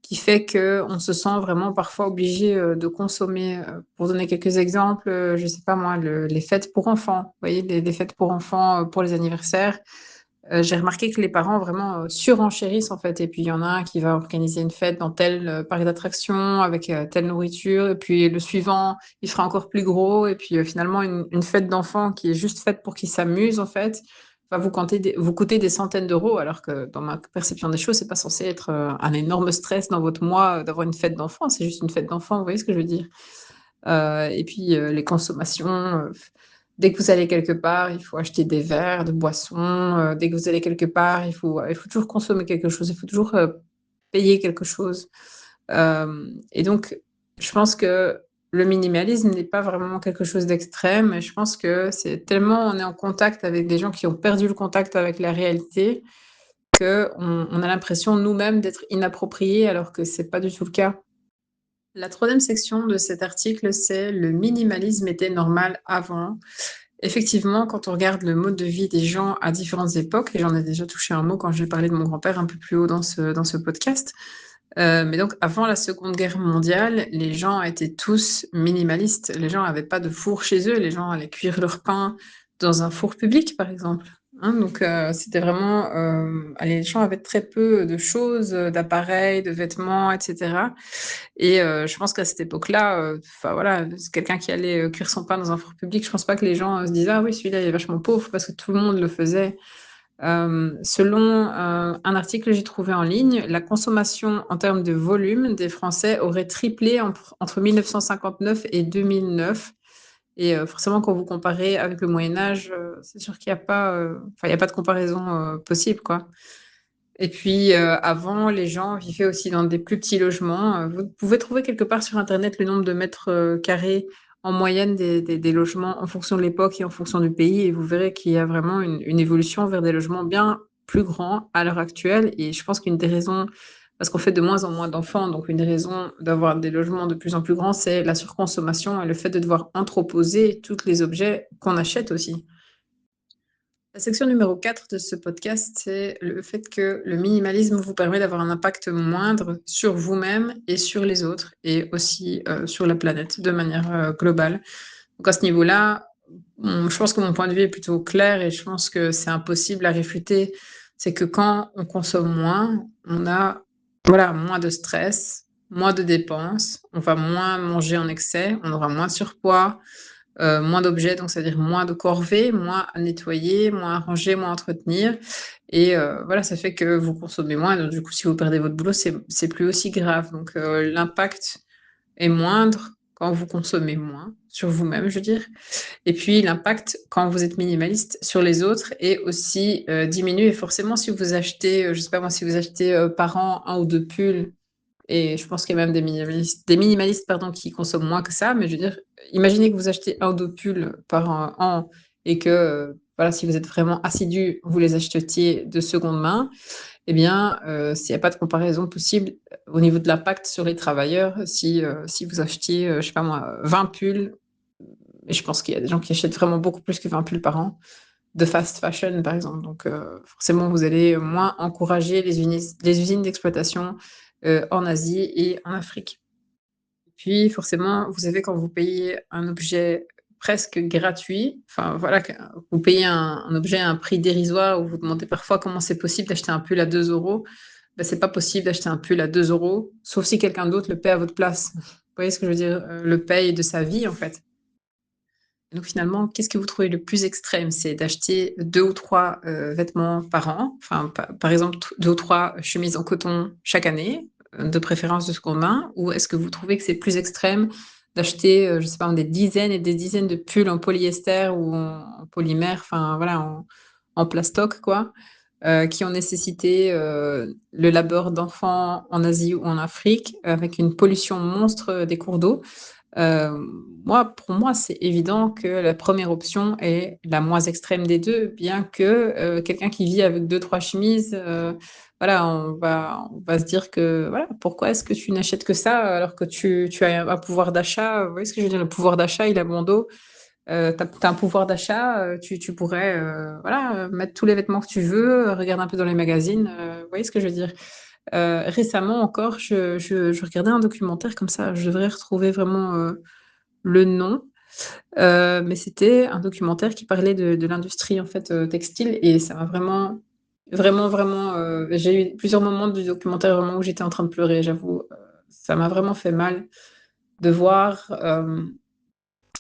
qui fait qu'on se sent vraiment parfois obligé de consommer. Pour donner quelques exemples, je ne sais pas moi, les fêtes pour enfants. Vous voyez, des fêtes pour enfants pour les anniversaires. J'ai remarqué que les parents vraiment surenchérissent en fait. Et puis il y en a un qui va organiser une fête dans tel parc d'attractions avec telle nourriture. Et puis le suivant, il fera encore plus gros. Et puis finalement, une fête d'enfant qui est juste faite pour qu'ils s'amusent en fait, va vous coûter des centaines d'euros. Alors que dans ma perception des choses, c'est pas censé être un énorme stress dans votre mois d'avoir une fête d'enfant. C'est juste une fête d'enfant. Vous voyez ce que je veux dire? Et puis les consommations. Dès que vous allez quelque part, il faut acheter des verres de boissons. Dès que vous allez quelque part, il faut toujours consommer quelque chose. Il faut toujours payer quelque chose. Et donc, je pense que le minimalisme n'est pas vraiment quelque chose d'extrême. Et je pense que c'est tellement on est en contact avec des gens qui ont perdu le contact avec la réalité qu'on a l'impression nous-mêmes d'être inappropriés alors que c'est pas du tout le cas. La troisième section de cet article, c'est le minimalisme était normal avant. Effectivement, quand on regarde le mode de vie des gens à différentes époques, et j'en ai déjà touché un mot quand j'ai parlé de mon grand-père un peu plus haut dans ce podcast, mais donc avant la Seconde Guerre mondiale, les gens étaient tous minimalistes. Les gens n'avaient pas de four chez eux, les gens allaient cuire leur pain dans un four public, par exemple. Hein, donc c'était vraiment... allez, les gens avaient très peu de choses, d'appareils, de vêtements, etc. Et je pense qu'à cette époque-là, enfin voilà, c'est quelqu'un qui allait cuire son pain dans un four public. Je pense pas que les gens se disaient ah oui celui-là il est vachement pauvre parce que tout le monde le faisait. Selon un article que j'ai trouvé en ligne, la consommation en termes de volume des Français aurait triplé entre 1959 et 2009. Et forcément, quand vous comparez avec le Moyen Âge, c'est sûr qu'il n'y a pas, enfin, il y a pas de comparaison possible, quoi. Et puis, avant, les gens vivaient aussi dans des plus petits logements. Vous pouvez trouver quelque part sur internet le nombre de mètres carrés en moyenne des logements en fonction de l'époque et en fonction du pays, et vous verrez qu'il y a vraiment une évolution vers des logements bien plus grands à l'heure actuelle. Et je pense qu'une des raisons, parce qu'on fait de moins en moins d'enfants, donc une des raisons d'avoir des logements de plus en plus grands, c'est la surconsommation et le fait de devoir entreposer tous les objets qu'on achète aussi. La section numéro 4 de ce podcast, c'est le fait que le minimalisme vous permet d'avoir un impact moindre sur vous-même et sur les autres, et aussi sur la planète de manière globale. Donc à ce niveau-là, je pense que mon point de vue est plutôt clair et je pense que c'est impossible à réfuter. C'est que quand on consomme moins, on a voilà, moins de stress, moins de dépenses, on va moins manger en excès, on aura moins de surpoids, moins d'objets, donc c'est-à-dire moins de corvées, moins à nettoyer, moins à ranger, moins à entretenir. Et voilà, ça fait que vous consommez moins. Donc, du coup, si vous perdez votre boulot, c'est plus aussi grave. Donc, l'impact est moindre quand vous consommez moins sur vous-même, je veux dire. Et puis, l'impact quand vous êtes minimaliste sur les autres est aussi diminué. Et forcément, si vous achetez, je sais pas moi, si vous achetez par an un ou deux pulls, et je pense qu'il y a même des minimalistes pardon, qui consomment moins que ça, mais je veux dire, imaginez que vous achetez un ou deux pulls par an et que, voilà, si vous êtes vraiment assidu, vous les achetiez de seconde main, eh bien, s'il y a pas de comparaison possible, au niveau de l'impact sur les travailleurs, si vous achetiez, je sais pas moi, 20 pulls, et je pense qu'il y a des gens qui achètent vraiment beaucoup plus que 20 pulls par an, de fast fashion, par exemple. Donc, forcément, vous allez moins encourager les usines d'exploitation, en Asie et en Afrique. Puis forcément, vous savez, quand vous payez un objet presque gratuit, enfin voilà, vous payez un objet à un prix dérisoire, ou vous demandez parfois comment c'est possible d'acheter un pull à 2 euros, ben, c'est pas possible d'acheter un pull à 2 euros, sauf si quelqu'un d'autre le paie à votre place. Vous voyez ce que je veux dire? Le paye de sa vie, en fait. Et donc finalement, qu'est-ce que vous trouvez le plus extrême? C'est d'acheter 2 ou 3 vêtements par an, enfin, par exemple, 2 ou 3 chemises en coton chaque année, de préférence de seconde main, ou est-ce que vous trouvez que c'est plus extrême d'acheter, je sais pas, des dizaines et des dizaines de pulls en polyester ou en polymère, enfin voilà, en plastoc quoi, qui ont nécessité, le labeur d'enfants en Asie ou en Afrique, avec une pollution monstre, des cours d'eau. Pour moi, c'est évident que la première option est la moins extrême des 2, bien que, quelqu'un qui vit avec deux trois chemises, voilà, on va se dire que, voilà: «Pourquoi est-ce que tu n'achètes que ça alors que tu as un pouvoir d'achat?» Vous voyez ce que je veux dire? Le pouvoir d'achat, il a bon dos. Tu as un pouvoir d'achat, tu pourrais, voilà, mettre tous les vêtements que tu veux, regarder un peu dans les magazines, vous voyez ce que je veux dire? Récemment encore, je regardais un documentaire comme ça, je devrais retrouver vraiment, le nom, mais c'était un documentaire qui parlait de l'industrie, en fait, textile, et ça m'a vraiment, vraiment, vraiment, j'ai eu plusieurs moments du documentaire vraiment où j'étais en train de pleurer, j'avoue. Ça m'a vraiment fait mal de voir,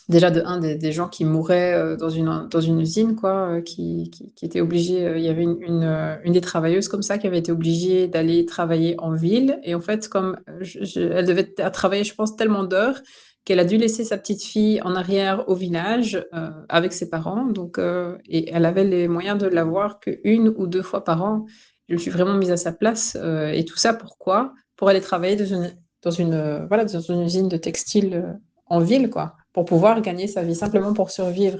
déjà de un des gens qui mouraient, dans une usine quoi, qui étaient obligés, il y avait une des travailleuses comme ça qui avait été obligée d'aller travailler en ville, et en fait comme, je elle devait travailler je pense tellement d'heures qu'elle a dû laisser sa petite fille en arrière au village, avec ses parents, donc et elle avait les moyens de la voir qu'1 ou 2 fois par an. Je me suis vraiment mise à sa place, et tout ça pourquoi? Pour aller travailler dans une, voilà, dans une usine de textile, en ville, quoi, pour pouvoir gagner sa vie, simplement pour survivre.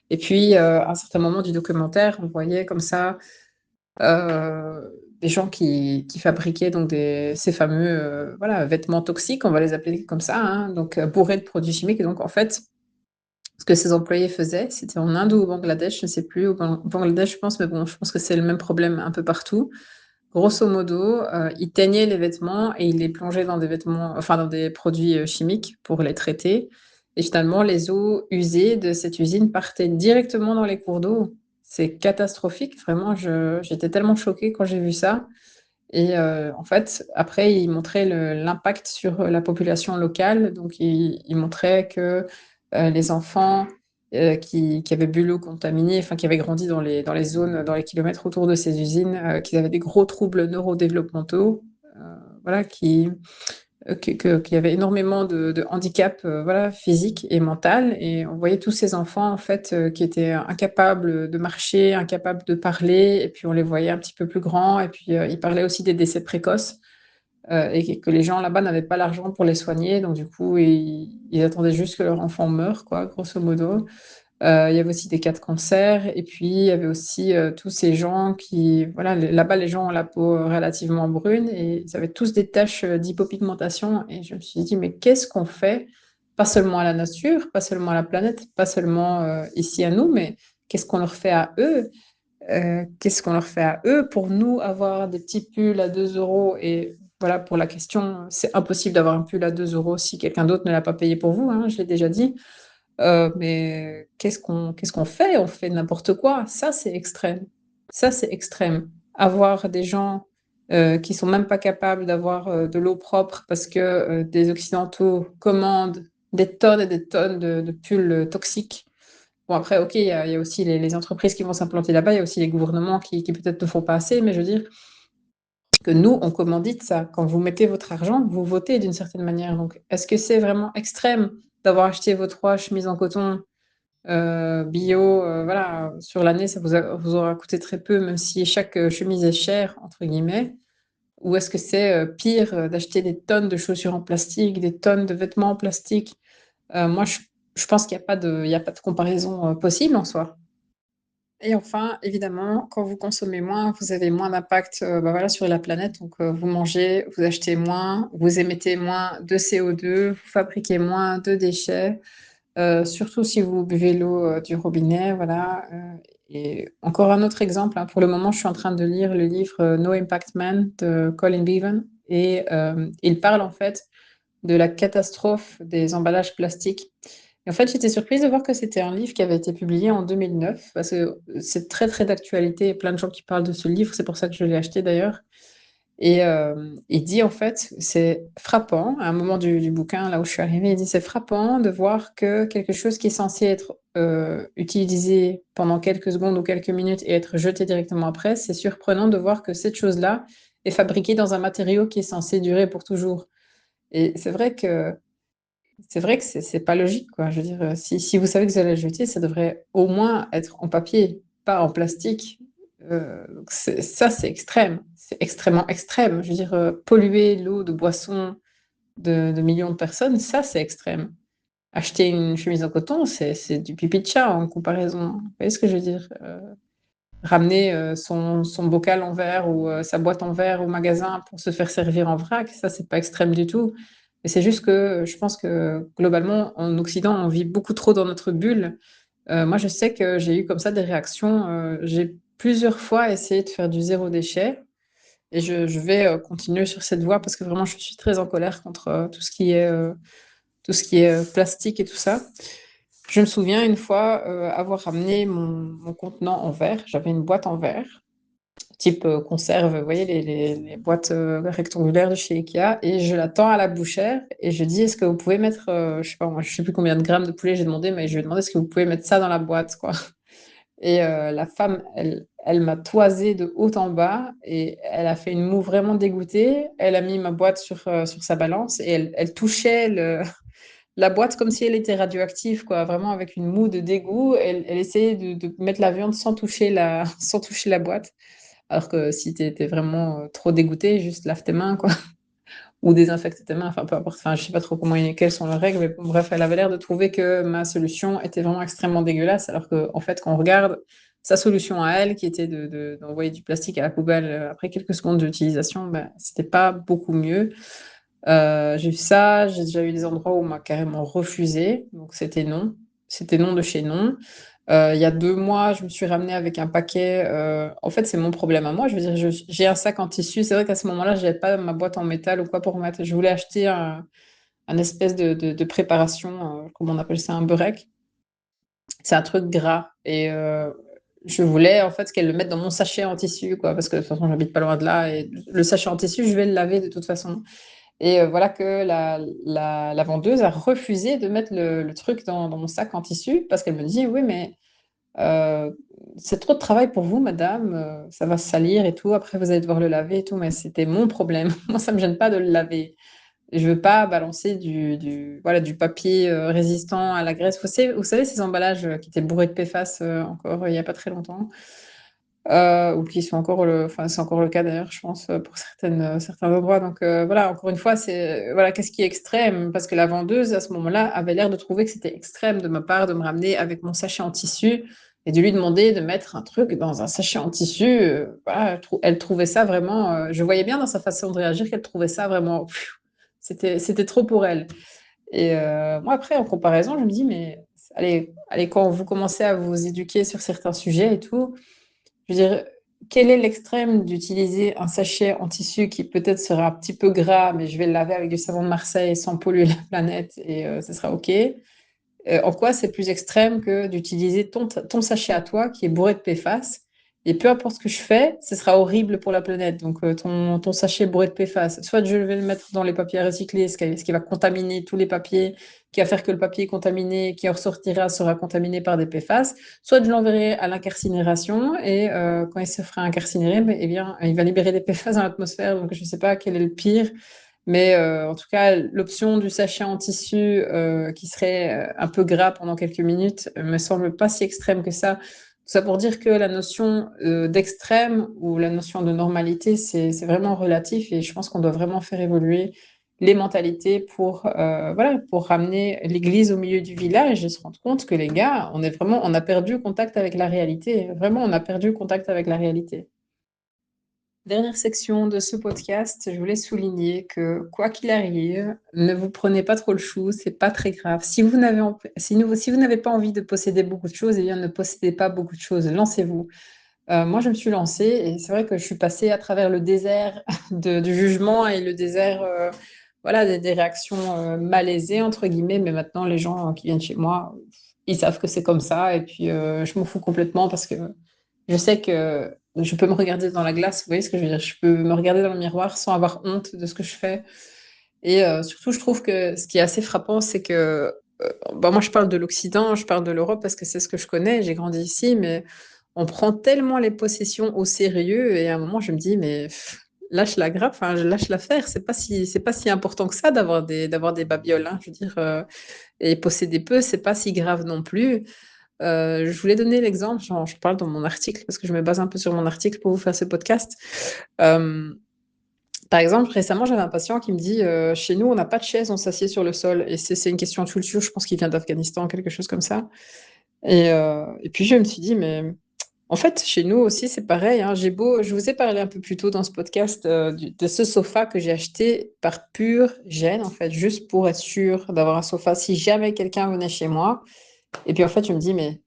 Et puis, à un certain moment du documentaire, on voyait comme ça, des gens qui fabriquaient donc ces fameux, voilà, vêtements toxiques, on va les appeler comme ça, hein, donc bourrés de produits chimiques. Et donc en fait, ce que ces employés faisaient, c'était en Inde ou au Bangladesh, je ne sais plus, au Bangladesh, je pense, mais bon, je pense que c'est le même problème un peu partout. Grosso modo, ils teignaient les vêtements et ils les plongeaient dans des vêtements, enfin dans des produits, chimiques pour les traiter, et finalement les eaux usées de cette usine partaient directement dans les cours d'eau. C'est catastrophique, vraiment, j'étais tellement choquée quand j'ai vu ça. Et en fait, après, ils montraient l'impact sur la population locale. Donc ils montraient que, les enfants, qui avaient bu l'eau contaminée, enfin qui avaient grandi dans les zones, dans les kilomètres autour de ces usines, qu'ils avaient des gros troubles neurodéveloppementaux, heu, voilà, qu'il y avait énormément de handicap, voilà, physique et mental, et on voyait tous ces enfants, en fait, qui étaient incapables de marcher, incapables de parler, et puis on les voyait un petit peu plus grands, et puis, ils parlaient aussi des décès précoces, et que les gens là-bas n'avaient pas l'argent pour les soigner, donc du coup, ils attendaient juste que leur enfant meure, quoi, grosso modo. Il y avait aussi des cas de cancer, et puis il y avait aussi, tous ces gens qui voilà, là-bas, les gens ont la peau, relativement brune, et ils avaient tous des taches, d'hypopigmentation, et je me suis dit: «Mais qu'est-ce qu'on fait?» Pas seulement à la nature, pas seulement à la planète, pas seulement, ici à nous, mais qu'est-ce qu'on leur fait à eux? Qu'est-ce qu'on leur fait à eux pour nous avoir des petits pulls à 2 euros? Et voilà, pour la question, c'est impossible d'avoir un pull à 2 euros si quelqu'un d'autre ne l'a pas payé pour vous, hein, je l'ai déjà dit. Mais qu'est-ce qu'on fait? On fait n'importe quoi. Ça, c'est extrême. Ça, c'est extrême. Avoir des gens, qui sont même pas capables d'avoir, de l'eau propre parce que, des occidentaux commandent des tonnes et des tonnes de pulls, toxiques. Bon après, OK, il y a aussi les entreprises qui vont s'implanter là-bas, il y a aussi les gouvernements qui peut-être ne font pas assez, mais je veux dire que nous, on commandite ça. Quand vous mettez votre argent, vous votez d'une certaine manière, donc est-ce que c'est vraiment extrême d'avoir acheté vos 3 chemises en coton, bio, voilà, sur l'année, ça vous aura coûté très peu, même si chaque, chemise est «chère» entre guillemets? Ou est-ce que c'est, pire, d'acheter des tonnes de chaussures en plastique, des tonnes de vêtements en plastique? Moi, je pense qu'il y a pas de comparaison, possible en soi. Et enfin, évidemment, quand vous consommez moins, vous avez moins d'impact, bah, voilà, sur la planète. Donc, vous mangez, vous achetez moins, vous émettez moins de CO2, vous fabriquez moins de déchets, surtout si vous buvez l'eau, du robinet, voilà, et encore un autre exemple, hein, pour le moment, je suis en train de lire le livre, No Impact Man de Colin Beavan et il parle en fait de la catastrophe des emballages plastiques. Et en fait, j'étais surprise de voir que c'était un livre qui avait été publié en 2009, parce que c'est très très d'actualité, il y a plein de gens qui parlent de ce livre, c'est pour ça que je l'ai acheté d'ailleurs. Et il dit en fait, c'est frappant, à un moment du bouquin, là où je suis arrivée, il dit c'est frappant de voir que quelque chose qui est censé être utilisé pendant quelques secondes ou quelques minutes et être jeté directement après, c'est surprenant de voir que cette chose-là est fabriquée dans un matériau qui est censé durer pour toujours. Et c'est vrai que c'est pas logique, quoi. Je veux dire, si vous savez que vous allez le jeter, ça devrait au moins être en papier, pas en plastique. Donc ça, c'est extrême. C'est extrêmement extrême. Je veux dire, polluer l'eau de boisson de millions de personnes, ça, c'est extrême. Acheter une chemise en coton, c'est du pipi de chat en comparaison. Vous voyez ce que je veux dire? Ramener son bocal en verre ou sa boîte en verre au magasin pour se faire servir en vrac, ça, c'est pas extrême du tout. Mais c'est juste que je pense que globalement, en Occident, on vit beaucoup trop dans notre bulle. Moi, je sais que j'ai eu comme ça des réactions. J'ai plusieurs fois essayé de faire du zéro déchet et je vais continuer sur cette voie parce que vraiment, je suis très en colère contre tout ce qui est plastique et tout ça. Je me souviens une fois avoir ramené mon contenant en verre. J'avais une boîte en verre type conserve, vous voyez, les boîtes rectangulaires de chez Ikea, et je la tends à la bouchère et je dis, est-ce que vous pouvez mettre, je sais pas, moi, je sais plus combien de grammes de poulet j'ai demandé, mais je lui ai demandé, est-ce que vous pouvez mettre ça dans la boîte, quoi. Et la femme, elle m'a toisé de haut en bas et elle a fait une moue vraiment dégoûtée. Elle a mis ma boîte sur sa balance et elle touchait la boîte comme si elle était radioactive, quoi, vraiment avec une moue de dégoût. Elle essayait de mettre la viande sans toucher sans toucher la boîte. Alors que si tu étais vraiment trop dégoûté, juste lave tes mains, quoi. Ou désinfecte tes mains, enfin peu importe. Enfin, je sais pas trop quelles sont les règles, mais bon, bref, elle avait l'air de trouver que ma solution était vraiment extrêmement dégueulasse, alors que en fait, quand on regarde sa solution à elle, qui était d'envoyer du plastique à la poubelle après quelques secondes d'utilisation, ben, c'était pas beaucoup mieux. J'ai eu ça, j'ai déjà eu des endroits où on m'a carrément refusé, donc c'était non. C'était non de chez non. Il y a 2 mois, je me suis ramenée avec un paquet. En fait, c'est mon problème à moi. Je veux dire, j'ai un sac en tissu. C'est vrai qu'à ce moment-là, je n'avais pas ma boîte en métal ou quoi pour mettre. Je voulais acheter un espèce de préparation, comment on appelle ça, un beurek. C'est un truc gras. Et je voulais en fait qu'elle le mette dans mon sachet en tissu, quoi, parce que de toute façon, j'habite pas loin de là. Et le sachet en tissu, je vais le laver de toute façon. Et voilà que la vendeuse a refusé de mettre le truc dans mon sac en tissu parce qu'elle me dit, oui, mais euh, c'est trop de travail pour vous, madame, ça va se salir et tout, après vous allez devoir le laver et tout, mais c'était mon problème. Moi, ça me gêne pas de le laver. Je veux pas balancer voilà, du papier résistant à la graisse. Vous savez, ces emballages qui étaient bourrés de PFAS encore il y a pas très longtemps, ou qui sont encore enfin, c'est encore le cas d'ailleurs, je pense, pour certains endroits. Donc voilà, encore une fois, voilà, qu'est-ce qui est extrême? Parce que la vendeuse, à ce moment-là, avait l'air de trouver que c'était extrême de ma part de me ramener avec mon sachet en tissu et de lui demander de mettre un truc dans un sachet en tissu. Voilà, elle trouvait ça vraiment. Je voyais bien dans sa façon de réagir qu'elle trouvait ça vraiment. C'était trop pour elle. Et moi, après, en comparaison, je me dis, mais allez, quand vous commencez à vous éduquer sur certains sujets et tout, je veux dire, quel est l'extrême d'utiliser un sachet en tissu qui peut-être sera un petit peu gras, mais je vais le laver avec du savon de Marseille sans polluer la planète et ce sera OK. En quoi c'est plus extrême que d'utiliser ton sachet à toi qui est bourré de PFAS et peu importe ce que je fais, ce sera horrible pour la planète. Donc ton sachet bourré de PFAS, soit je vais le mettre dans les papiers à recycler, ce qui va contaminer tous les papiers, qui va faire que le papier contaminé qui en ressortira sera contaminé par des PFAS, soit je l'enverrai à l'incarcinération et quand il se fera incarcinérer, eh bien, il va libérer des PFAS dans l'atmosphère. Donc je ne sais pas quel est le pire. Mais en tout cas, l'option du sachet en tissu qui serait un peu gras pendant quelques minutes me semble pas si extrême que ça. Tout ça pour dire que la notion d'extrême ou la notion de normalité, c'est vraiment relatif et je pense qu'on doit vraiment faire évoluer. les mentalités pour, voilà, pour ramener l'église au milieu du village et se rendre compte que les gars, on a perdu contact avec la réalité. Vraiment, on a perdu contact avec la réalité. Dernière section de ce podcast, je voulais souligner que quoi qu'il arrive, ne vous prenez pas trop le chou, c'est pas très grave. Si vous n'avez pas envie de posséder beaucoup de choses, eh bien ne possédez pas beaucoup de choses, lancez-vous. Moi, je me suis lancée et c'est vrai que je suis passée à travers le désert du jugement et le désert, voilà, des réactions malaisées, entre guillemets, mais maintenant, les gens qui viennent chez moi, ils savent que c'est comme ça et puis je m'en fous complètement parce que je sais que je peux me regarder dans la glace, vous voyez ce que je veux dire? Je peux me regarder dans le miroir sans avoir honte de ce que je fais et surtout, je trouve que ce qui est assez frappant, c'est que, bah, moi, je parle de l'Occident, je parle de l'Europe parce que c'est ce que je connais, j'ai grandi ici, mais on prend tellement les possessions au sérieux et à un moment, je me dis: «Mais lâche la grappe, enfin, lâche l'affaire, c'est pas si important que ça d'avoir des babioles, hein». Je veux dire, et posséder peu, c'est pas si grave non plus. Je voulais donner l'exemple, j'en parle dans mon article parce que je me base un peu sur mon article pour vous faire ce podcast. Hem, Par exemple, récemment, j'avais un patient qui me dit, «Chez nous, on n'a pas de chaise, on s'assied sur le sol» et c'est une question de culture, je pense qu'il vient d'Afghanistan, quelque chose comme ça et puis je me suis dit: «Mais en fait, chez nous aussi, c'est pareil, hein». Je vous ai parlé un peu plus tôt dans ce podcast, de ce sofa que j'ai acheté par pure gêne, en fait, juste pour être sûre d'avoir un sofa si jamais quelqu'un venait chez moi et puis, en fait, je me dis: «Mais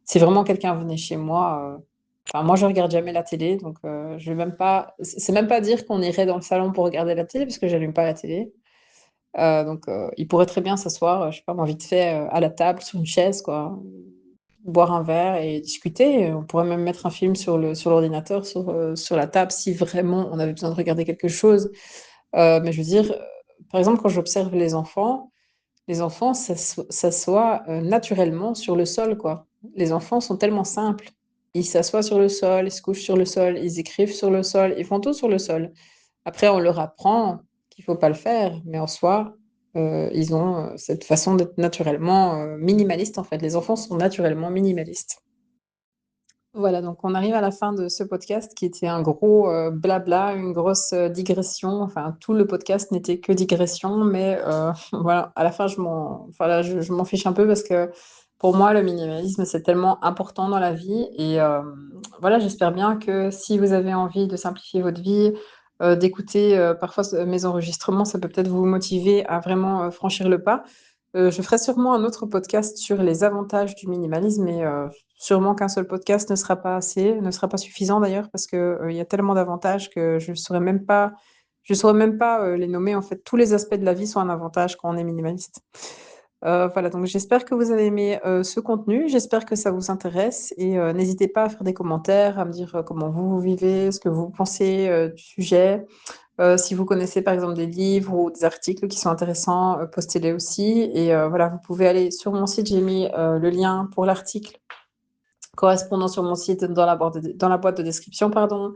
si vraiment quelqu'un venait chez moi, enfin, moi, je regarde jamais la télé, donc je vais même pas c'est même pas dire qu'on irait dans le salon pour regarder la télé parce que j'allume pas la télé, donc il pourrait très bien s'asseoir, je sais pas moi, vite fait, à la table, sur une chaise, quoi, boire un verre et discuter. On pourrait même mettre un film sur l'ordinateur, sur la table si vraiment on avait besoin de regarder quelque chose, mais je veux dire, par exemple, quand j'observe les enfants s'assoient, naturellement sur le sol, quoi. Les enfants sont tellement simples. Ils s'assoient sur le sol, ils se couchent sur le sol, ils écrivent sur le sol, ils font tout sur le sol. Après, on leur apprend qu'il faut pas le faire, mais en soi, ils ont, cette façon d'être naturellement, minimalistes, en fait. Les enfants sont naturellement minimalistes. Voilà, donc on arrive à la fin de ce podcast qui était un gros, blabla, une grosse, digression. Enfin, tout le podcast n'était que digression, mais voilà, à la fin, je m'en fiche un peu parce que pour moi, le minimalisme, c'est tellement important dans la vie et voilà, j'espère bien que si vous avez envie de simplifier votre vie, d'écouter, parfois mes enregistrements, ça peut peut-être vous motiver à vraiment, franchir le pas. Je ferai sûrement un autre podcast sur les avantages du minimalisme et sûrement qu'un seul podcast ne sera pas assez, ne sera pas suffisant d'ailleurs parce que, il y a tellement d'avantages que je saurais même pas, les nommer en fait. Tous les aspects de la vie sont un avantage quand on est minimaliste. Voilà, donc j'espère que vous avez aimé, ce contenu, j'espère que ça vous intéresse et n'hésitez pas à faire des commentaires, à me dire, comment vous vivez, ce que vous pensez, du sujet. Si vous connaissez par exemple des livres ou des articles qui sont intéressants, postez-les aussi et voilà, vous pouvez aller sur mon site, j'ai mis, le lien pour l'article correspondant sur mon site dans la boîte de description, pardon.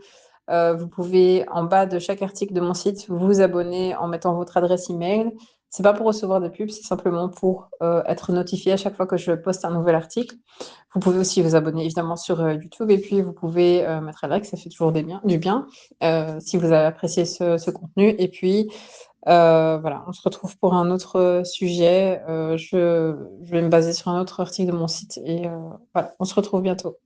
Vous pouvez, en bas de chaque article de mon site, vous abonner en mettant votre adresse email. C'est pas pour recevoir des pubs, c'est simplement pour, être notifié à chaque fois que je poste un nouvel article. Vous pouvez aussi vous abonner évidemment sur, YouTube et puis vous pouvez, mettre un like, ça fait toujours du bien, si vous avez apprécié ce contenu et puis, voilà, on se retrouve pour un autre, sujet, je vais me baser sur un autre article de mon site et voilà, on se retrouve bientôt.